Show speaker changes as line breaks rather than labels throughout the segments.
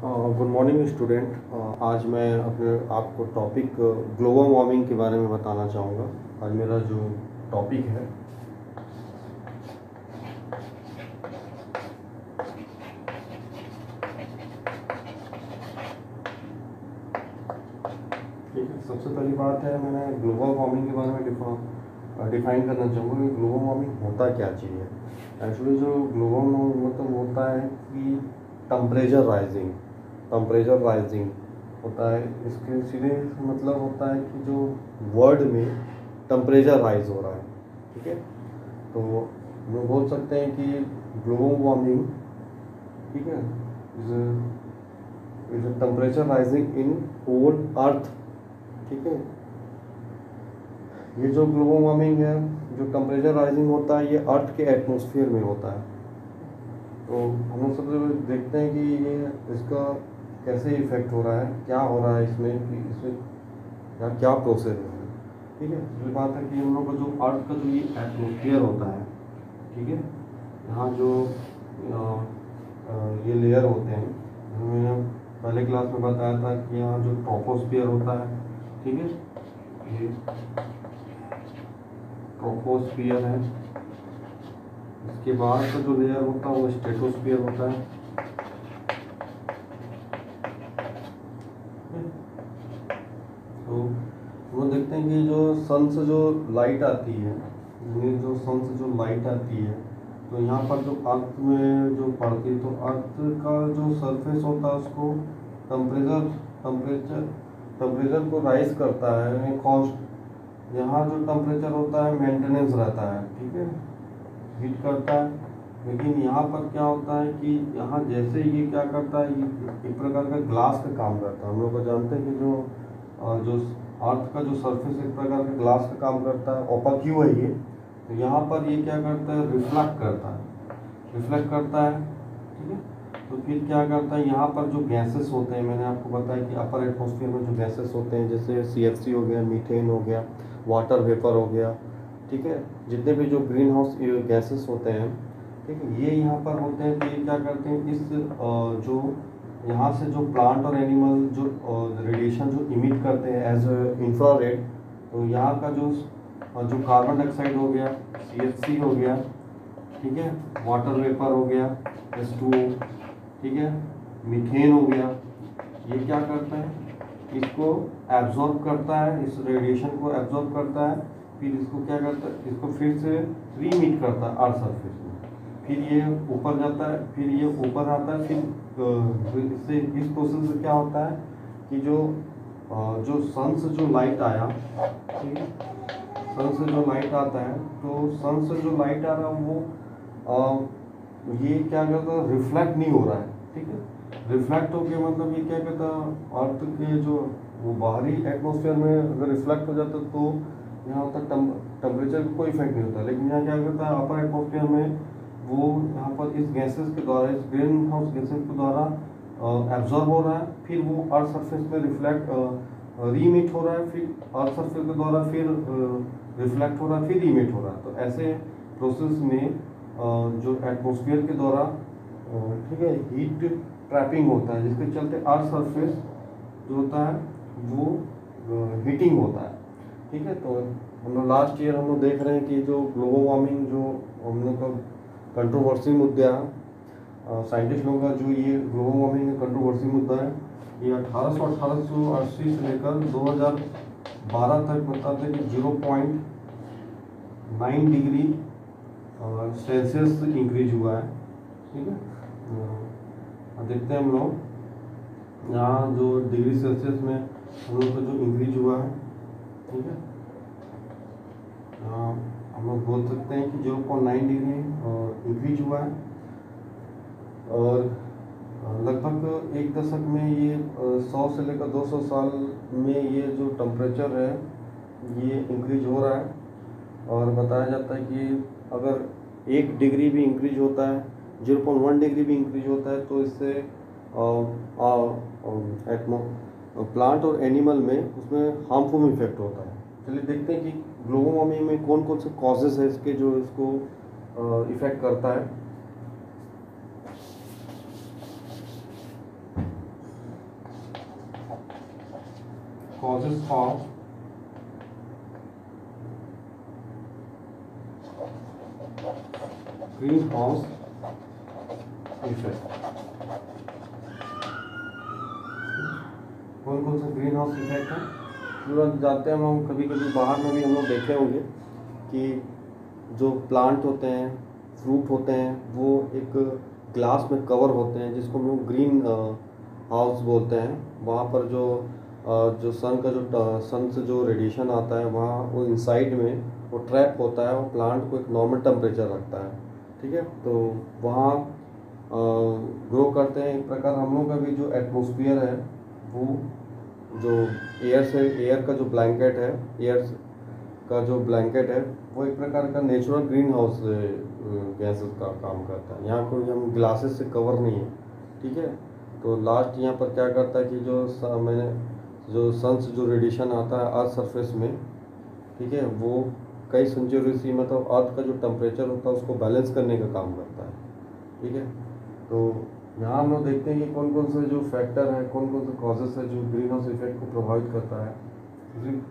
Good morning student. आज मैं अपने आपको टॉपिक ग्लोबल वार्मिंग के बारे में बताना चाहूँगा। आज मेरा जो टॉपिक है ठीक है। सबसे पहली बात है, मैंने ग्लोबल वार्मिंग के बारे में डिफाइन करना चाहूँगा कि ग्लोबल वार्मिंग होता क्या चीज़ है। एक्चुअली जो ग्लोबल वार्मिंग मतलब होता है कि टेम्परेचर राइजिंग होता है। इसके सीधे मतलब होता है कि जो वर्ल्ड में टेम्परेचर राइज हो रहा है। ठीक है, तो हम लोग बोल सकते हैं कि ग्लोबल वार्मिंग, ठीक है, is temperature rising in whole earth. ठीक है, ये जो ग्लोबल वार्मिंग है, जो टेम्परेचर राइजिंग होता है, ये अर्थ के एटमॉस्फेयर में होता है। तो हम लोग सबसे पहले देखते हैं कि ये इसका कैसे इफेक्ट हो रहा है, क्या हो रहा है इसमें, कि इसमें क्या प्रोसेस है। ठीक है, दूसरी बात है कि हम लोग का जो अर्थ का जो ये एटमॉस्फेयर होता है, ठीक है, यहाँ जो ये लेयर होते हैं, हमने पहले क्लास में बताया था कि यहाँ जो ट्रोपोस्फियर होता है, ठीक है, ये ट्रोपोस्फियर है। इसके बाद का जो लेयर होता है वो स्ट्रेटोस्फियर होता है। तो वो देखते हैं कि जो सन से जो लाइट आती है, जो सन से जो लाइट आती है, तो यहाँ पर जो अर्थ में जो पड़ती है, तो अर्थ का जो सरफेस होता है उसको टेम्परेचर को राइज करता है। कॉन्स्ट यहाँ जो टेम्परेचर होता है मेंटेनेंस रहता है, ठीक है, हीट करता है। लेकिन यहाँ पर क्या होता है कि यहाँ जैसे ये क्या करता है, ये एक प्रकार का ग्लास का काम करता है। हम लोग जानते हैं कि जो अर्थ का जो सरफेस एक प्रकार का ग्लास का काम करता है, ओपाक है ये। तो यहाँ पर ये क्या करता है, रिफ्लेक्ट करता है। ठीक है, तो फिर क्या करता है, यहाँ पर जो गैसेस होते हैं, मैंने आपको बताया कि अपर एटमॉस्फेयर में जो गैसेस होते हैं, जैसे CFC हो गया, मीथेन हो गया, वाटर वेपर हो गया, ठीक है, जितने भी जो ग्रीन हाउस गैसेस होते हैं, ठीक है, ये यहाँ पर होते हैं। तो ये क्या करते हैं, इस जो यहाँ से जो प्लांट और एनिमल जो रेडिएशन जो इमिट करते हैं एज इंफ्रारेड, तो यहाँ का जो कार्बन डाइऑक्साइड हो गया, CFC हो गया, ठीक है, वाटर वेपर हो गया, H2O, ठीक है, मीथेन हो गया, ये क्या करता है, इसको एब्जॉर्ब करता है, इस रेडिएशन को एब्जॉर्ब करता है। फिर इसको क्या करता है, इसको फिर से रीमिट करता है अर्थ सरफेस में। फिर ये ऊपर जाता है, फिर ये ऊपर आता है। फिर इससे इस प्रोसेस से क्या होता है कि जो सन से जो लाइट आया, ठीक है, सन से जो लाइट आता है, तो सन से जो लाइट आ रहा है वो ये क्या करता है, रिफ्लेक्ट नहीं हो रहा है। ठीक है, रिफ्लेक्ट हो गया मतलब ये क्या कहता है, अर्थ के जो वो बाहरी एटमॉस्फेयर में अगर रिफ्लेक्ट हो जाता तो यहाँ तक टेम्परेचर को कोई इफेक्ट नहीं होता। लेकिन यहाँ क्या करता है, अपर एटमॉस्फेयर में वो यहाँ पर इस गैसेस के द्वारा, इस ग्रीन हाउस गैसेस के द्वारा एब्जॉर्ब हो रहा है। फिर वो अर्थ सरफेस में रीमिट हो रहा है। फिर अर्थ सरफेस के द्वारा फिर रिफ्लेक्ट हो रहा है, फिर रीमिट हो रहा है। तो ऐसे प्रोसेस में जो एटमॉस्फेयर के द्वारा, ठीक है, हीट ट्रैपिंग होता है, जिसके चलते अर्थ सरफेस जो होता है वो हीटिंग होता है। ठीक है, तो हम लोग लास्ट ईयर हम लोग देख रहे हैं कि जो ग्लोबल वार्मिंग जो हम लोग का कंट्रोवर्सी मुद्दा है, साइंटिस्ट लोगों का जो ये ग्लोबल वार्मिंग का कंट्रोवर्सी मुद्दा है, ये 1880 से लेकर 2012 तक बताते हैं कि 0.9 डिग्री सेल्सियस इंक्रीज हुआ है। ठीक है, तो देखते हैं हम लोग यहाँ जो डिग्री सेल्सियस में हम लोग का जो इंक्रीज हुआ है, ठीक है, हम लोग बोल सकते हैं कि 0.9 डिग्री इंक्रीज हुआ है। और लगभग एक दशक में ये 100 से लेकर 200 साल में ये जो टेम्परेचर है ये इंक्रीज हो रहा है। और बताया जाता है कि अगर 1 डिग्री भी इंक्रीज होता है, 0.1 डिग्री भी इंक्रीज होता है, तो इससे प्लांट और एनिमल में उसमें हार्मफुल इफेक्ट होता है। चलिए देखते हैं कि ग्लोबल वार्मिंग में कौन कौन से कॉजेज है इसके जो इसको इफेक्ट करता है। causes of greenhouse effect। कौन कौन सा ग्रीन हाउस इफेक्ट है जो जाते हैं हम कभी कभी बाहर में भी हम लोग देखे होंगे कि जो प्लांट होते हैं, फ्रूट होते हैं, वो एक ग्लास में कवर होते हैं जिसको हम लोग ग्रीन हाउस बोलते हैं। वहाँ पर जो सन का जो सन से जो रेडिएशन आता है वहाँ वो इनसाइड में वो ट्रैप होता है और प्लांट को एक नॉर्मल टेम्परेचर रखता है, ठीक है। तो वहाँ ग्रो करते हैं। एक प्रकार हम लोग का भी जो एटमॉस्फेयर है वो जो एयर का जो ब्लैंकेट है, एयर का जो ब्लैंकेट है वो एक प्रकार का नेचुरल ग्रीन हाउस गैसेस का काम करता है। यहाँ कोई हम ग्लासेस से कवर नहीं है, ठीक है। तो लास्ट यहाँ पर क्या करता है कि जो सन से जो रेडिएशन आता है अर्थ सरफेस में, ठीक है, वो कई सेंचुरी से मतलब अर्थ का जो टेम्परेचर होता है उसको बैलेंस करने का काम करता है, ठीक है। तो यहाँ हम लोग देखते हैं कि कौन कौन से जो फैक्टर है, कौन कौन से कॉजेस है जो ग्रीन हाउस इफेक्ट को प्रभावित करता है।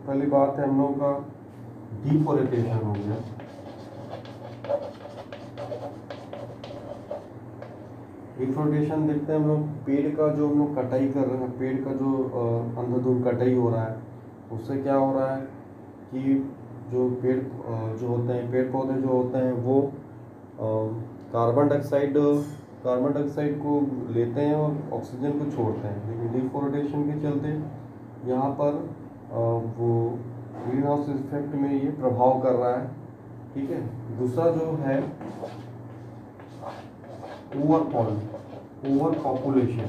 पहली बात है हम लोगों का डिफोरेस्टेशन हो गया। डिफोरेस्टेशन देखते हैं हम लोग पेड़ का जो हम लोग कटाई कर रहे हैं, पेड़ का जो अंधाधुंध कटाई हो रहा है, उससे क्या हो रहा है कि जो पेड़ जो होते हैं, पेड़ पौधे जो होते हैं वो कार्बन डाइऑक्साइड को लेते हैं और ऑक्सीजन को छोड़ते हैं। लेकिन डिफोरेस्टेशन के चलते यहाँ पर वो ग्रीन हाउस इफेक्ट में ये प्रभाव कर रहा है, ठीक है। दूसरा जो है ओवर पॉपुलेशन।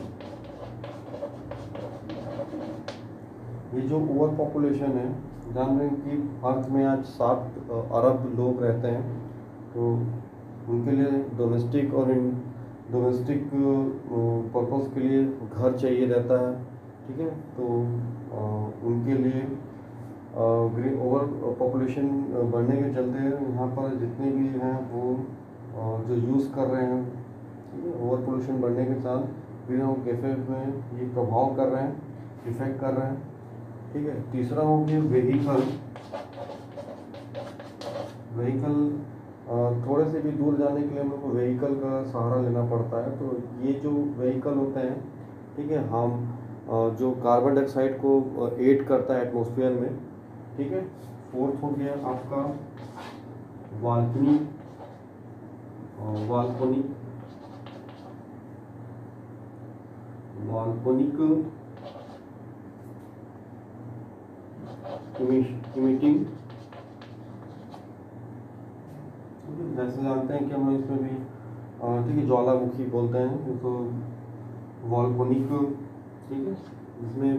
ये जो ओवर पॉपुलेशन है, जान रहे हैं कि अर्थ में आज 7 अरब लोग रहते हैं, तो उनके लिए डोमेस्टिक पर्पस के लिए घर चाहिए रहता है, ठीक है। तो उनके लिए ओवर पॉपुलेशन बढ़ने के चलते यहाँ पर जितने भी हैं वो जो यूज़ कर रहे हैं, ठीक है, ओवर पोल्यूशन बढ़ने के साथ ग्रीन हाउस इफेक्ट में ये प्रभाव कर रहे हैं, इफेक्ट कर रहे हैं, ठीक है। तीसरा हो गया व्हीकल। थोड़े से भी दूर जाने के लिए हम लोग को व्हीकल का सहारा लेना पड़ता है। तो ये जो व्हीकल होते हैं, ठीक है, हम जो कार्बन डाइऑक्साइड को एड करता है एटमॉस्फेयर में, ठीक है। फोर्थ हो गया आपका वाल्कोनिक इमिटिंग। जैसे जानते हैं कि हम लोग इसमें भी ठीक है ज्वालामुखी बोलते हैं तो वॉल्कोनिक, ठीक है, इसमें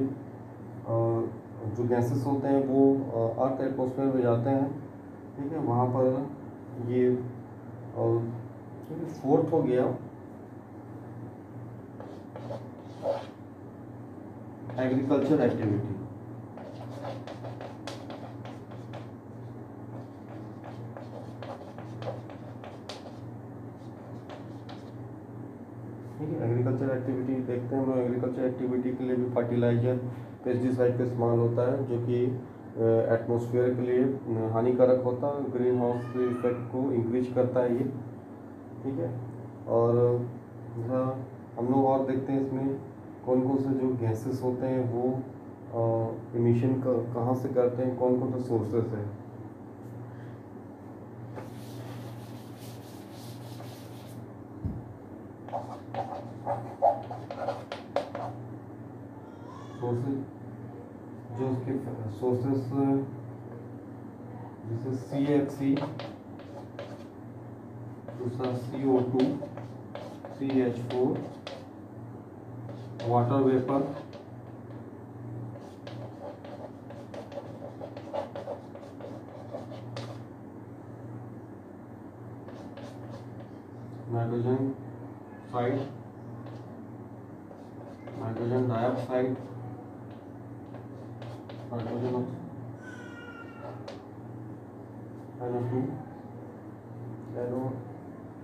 जो गैसेस होते हैं वो अर्थ एटमॉस्फेयर में जाते हैं, ठीक है, वहाँ पर ये ठीक है। फोर्थ हो गया एग्रीकल्चर एक्टिविटी। एग्रीकल्चर एक्टिविटी देखते हैं हम लोग। एग्रीकल्चर एक्टिविटी के लिए भी फर्टिलाइजर, पेस्टिसाइड का इस्तेमाल होता है जो कि एटमॉस्फेयर के लिए हानिकारक होता है, ग्रीन हाउस के इफेक्ट को इंक्रीज करता है ये, ठीक है। और हम लोग और देखते हैं इसमें कौन कौन से जो गैसेस होते हैं वो इमिशन कहाँ से करते हैं, कौन कौन से सोर्सेस हैं। जो उसके सोर्सेस जैसे CFC, दूसरा CO2, CH4, water vapour, nitrogen dioxide, nitrogen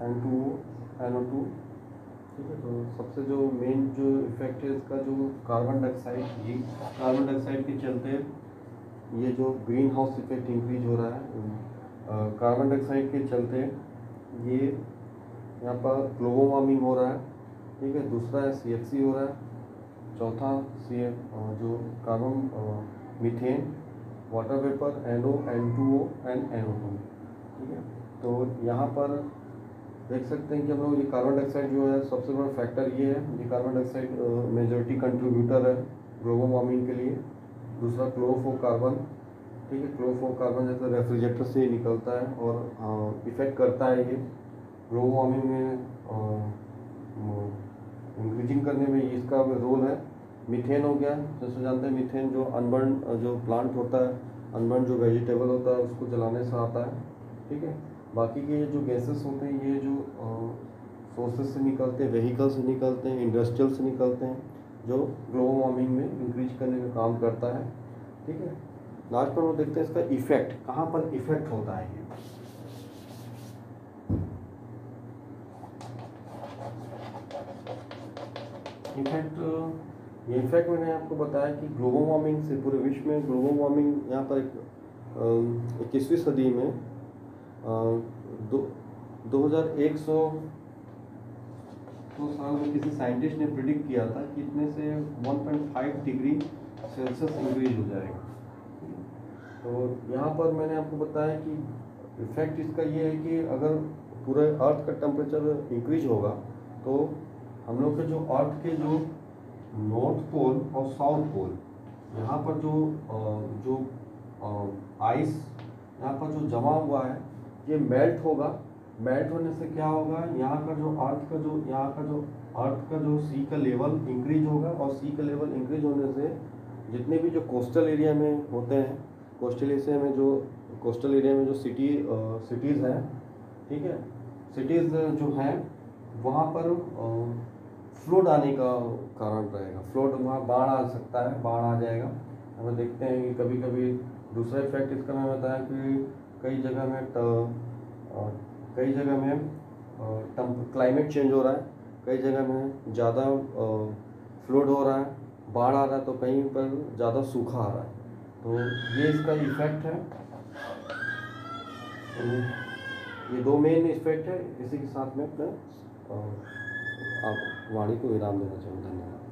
NO2, NO2, ठीक है। तो सबसे जो मेन जो इफेक्ट है इसका, जो कार्बन डाइऑक्साइड, ये कार्बन डाइऑक्साइड के चलते ये जो ग्रीन हाउस इफेक्ट इंक्रीज हो रहा है, कार्बन डाइऑक्साइड के चलते ये यहाँ पर ग्लोबल वार्मिंग हो रहा है। ठीक है। दूसरा है CFC हो रहा है। चौथा जो carbon methane, water vapour, NO, N2O and NO2। ठीक है। तो यहाँ पर देख सकते हैं कि हम लोग ये कार्बन डाइऑक्साइड जो है सबसे बड़ा फैक्टर ये है, ये कार्बन डाइऑक्साइड मेजॉरिटी कंट्रीब्यूटर है ग्लोबल वार्मिंग के लिए। दूसरा क्लोरोफ्लोरोकार्बन। ठीक है। क्लोरोफ्लोरोकार्बन जैसे रेफ्रिजरेटर से निकलता है और इफेक्ट करता है ये ग्लोबल वार्मिंग में इंक्रीजिंग करने में इसका रोल है। मीथेन हो गया, जैसे जानते हैं मीथेन जो अनबर्न जो प्लांट होता है, अनबर्न जो वेजिटेबल होता है उसको जलाने से आता है। ठीक है। बाकी के जो गैसेस होते हैं ये जो सोर्सेज से निकलते हैं, व्हीकल से निकलते हैं, इंडस्ट्रियल से निकलते हैं, जो ग्लोबल वार्मिंग में इंक्रीज करने का काम करता है। ठीक है। लास्ट पर वो देखते हैं इसका इफेक्ट, कहाँ पर इफेक्ट होता है। ये इफेक्ट मैंने आपको बताया कि ग्लोबल वार्मिंग से पूरे विश्व में ग्लोबल वार्मिंग यहाँ पर 21वीं सदी में 2100 साल में किसी साइंटिस्ट ने प्रिडिक्ट किया था कि इतने से 1.5 डिग्री सेल्सियस इंक्रीज हो जाएगा। तो यहाँ पर मैंने आपको बताया कि इफेक्ट इसका ये है कि अगर पूरे अर्थ का टेम्परेचर इंक्रीज होगा तो हम लोग के जो अर्थ के जो नॉर्थ पोल और साउथ पोल, यहाँ पर जो आइस यहाँ पर जो जमा हुआ है ये मेल्ट होगा। मेल्ट होने से क्या होगा, यहाँ का जो अर्थ का जो सी का लेवल इंक्रीज होगा, और सी का लेवल इंक्रीज होने से जितने भी जो कोस्टल एरिया में होते हैं, कोस्टल एरिया में जो सिटीज़ हैं, ठीक है, सिटीज़ जो हैं वहाँ पर फ्लड आने का कारण रहेगा। फ्लड, वहाँ बाढ़ आ सकता है, बाढ़ आ जाएगा। हमें देखते हैं कि कभी कभी दूसरा इफेक्ट इसका मैं बताया कि कई जगह में क्लाइमेट चेंज हो रहा है, कई जगह में ज़्यादा फ्लड हो रहा है, बाढ़ आ रहा है, तो कहीं पर ज़्यादा सूखा आ रहा है। तो ये इसका इफेक्ट है। ये दो मेन इफेक्ट है। इसी के साथ में अपने आप वाणी को विराम देना चाहूँ। धन्यवाद।